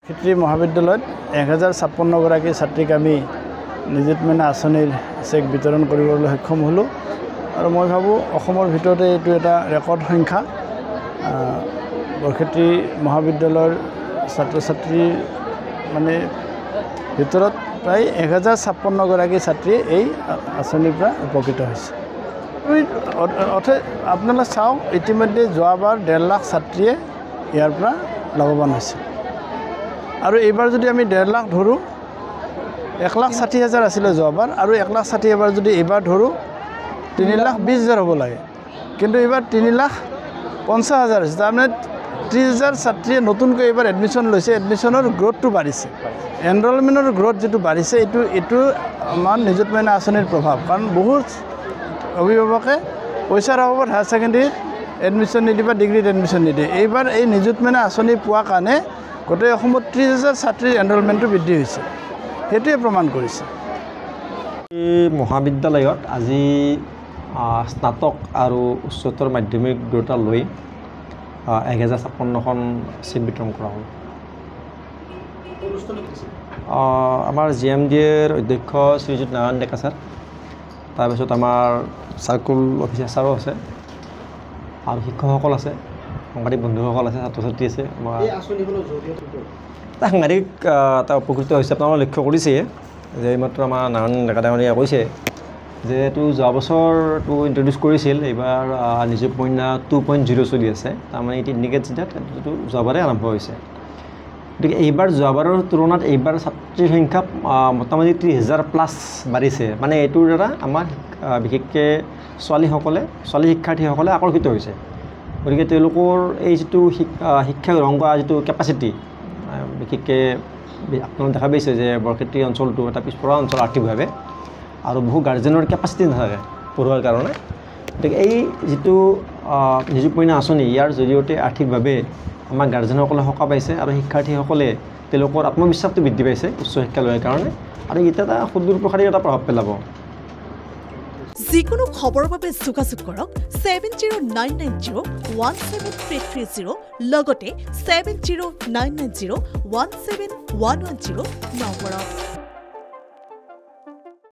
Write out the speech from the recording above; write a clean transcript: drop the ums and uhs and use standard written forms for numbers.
বৰক্ষেত্ৰী মহাবিদ্যালয়ত 1056 গৰাকী ছাত্ৰীক আমি নিযুত মইনা আঁচনিৰ চেক বিতৰণ কৰিবলৈ সক্ষম হ'লোঁ আৰু মই ভাবোঁ অসমৰ ভিতৰতে এইটো এটা ৰেকৰ্ড সংখ্যা বৰক্ষেত্ৰী মহাবিদ্যালয়ৰ ছাত্ৰ ছাত্ৰীৰ মানে ভিতৰত প্ৰায় 1056 গৰাকী ছাত্ৰীয়ে এই আঁচনিৰ পৰা উপকৃত হৈছে আপোনালোকে চাওক ইতিমধ্যে যোৱাবাৰ 1.5 লাখ ছাত্ৰীয়ে ইয়াৰ পৰা লাভৱান হৈছে আৰু এইবাৰ যদি আমি 1.5 লাখ ধৰোঁ 1,60,000 আছিলে যোৱাবাৰ আৰু 1,60,000 যদি এইবাৰ ধৰোঁ 3,20,000 হ'ব লাগে কিন্তু এইবাৰ 3,50,000 হৈছে তাৰমানে 30,000 ছাত্ৰীয়ে নতুনকৈ এইবাৰ এডমিশ্যন লৈছে এডমিশ্যনৰ গ্ৰথটো বাঢ়িছে এনৰলমেণ্টৰ গ্ৰথ যিটো বাঢ়িছে এইটো আমাৰ নিযুত মইনা আঁচনিৰ প্ৰভাৱ কাৰণ বহুত অভিভাৱকে পইচাৰ অভাৱত হায়াৰ ছেকেণ্ডেৰীত এডমিশ্যন নিদিয়ে বা ডিগ্ৰীত এডমিশ্যন নিদিয়ে এইবাৰ এই নিযুত মইনা আঁচনি পোৱাৰ কাৰণে গোটেই অসমত 30,000 ছাত্ৰীৰ এনৰলমেণ্টটো বৃদ্ধি হৈছে সেইটোৱে প্ৰমাণ কৰিছে এই মহাবিদ্যালয়ত আজি স্নাতক আৰু উচ্চতৰ মাধ্যমিক দুটা লৈ 1056খন চিট বিতৰণ কৰা হ'ল আমাৰ GMDৰ অধ্যক্ষ শ্ৰীযুত নাৰায়ণ ডেকা ছাৰ তাৰপিছত আমাৰ চাৰ্কুল অফিচাৰ ছাৰো আছে আৰু শিক্ষকসকল আছে সাংবাদিক বন্ধুসকল আছে ছাত্ৰ ছাত্ৰী আছে সাংবাদিক এটা উপকৃত হৈছে আপোনালোকে লক্ষ্য কৰিছে যে এইমাত্ৰ আমাৰ নাৰায়ণ ডেকা ডাঙৰীয়াই কৈছে যে এইটো যোৱা বছৰটো ইণ্ট্ৰডিউচ কৰিছিল এইবাৰ নিযুত মইনা 2.0 চলি আছে তাৰমানে ইট ইণ্ডিকেটছ ডেট এইটো যোৱাবাৰে আৰম্ভ হৈছে গতিকে এইবাৰ যোৱাবাৰৰ তুলনাত এইবাৰ ছাত্ৰীৰ সংখ্যা মোটামুটি 30,000+ বাঢ়িছে মানে এইটোৰ দ্বাৰা আমাৰ বিশেষকৈ ছোৱালী শিক্ষাৰ্থীসকলে আকৰ্ষিত হৈছে গতিকে তেওঁলোকৰ এই যিটো শিক্ষা গ্ৰহণ কৰা যিটো কেপাচিটি বিশেষকৈ আপোনালোকে দেখা পাইছে যে বৰক্ষেত্ৰী অঞ্চলটো এটা পিছপৰা অঞ্চল আৰ্থিকভাৱে আৰু বহু গাৰ্জেনৰ কেপাচিটি নাথাকে পঢ়োৱাৰ কাৰণে গতিকে এই যিটো নিযুত মইনা আঁচনি ইয়াৰ জৰিয়তে আৰ্থিকভাৱে আমাৰ গাৰ্জেনসকলে সকাহ পাইছে আৰু শিক্ষাৰ্থীসকলে তেওঁলোকৰ আত্মবিশ্বাসটো বৃদ্ধি পাইছে উচ্চ শিক্ষা লোৱাৰ কাৰণে আৰু এটা সুদূৰ প্ৰসাৰী এটা প্ৰভাৱ পেলাব যিকোনো খবৰৰ বাবে যোগাযোগ কৰক 7099017330 লগতে 7099017110 নম্বৰত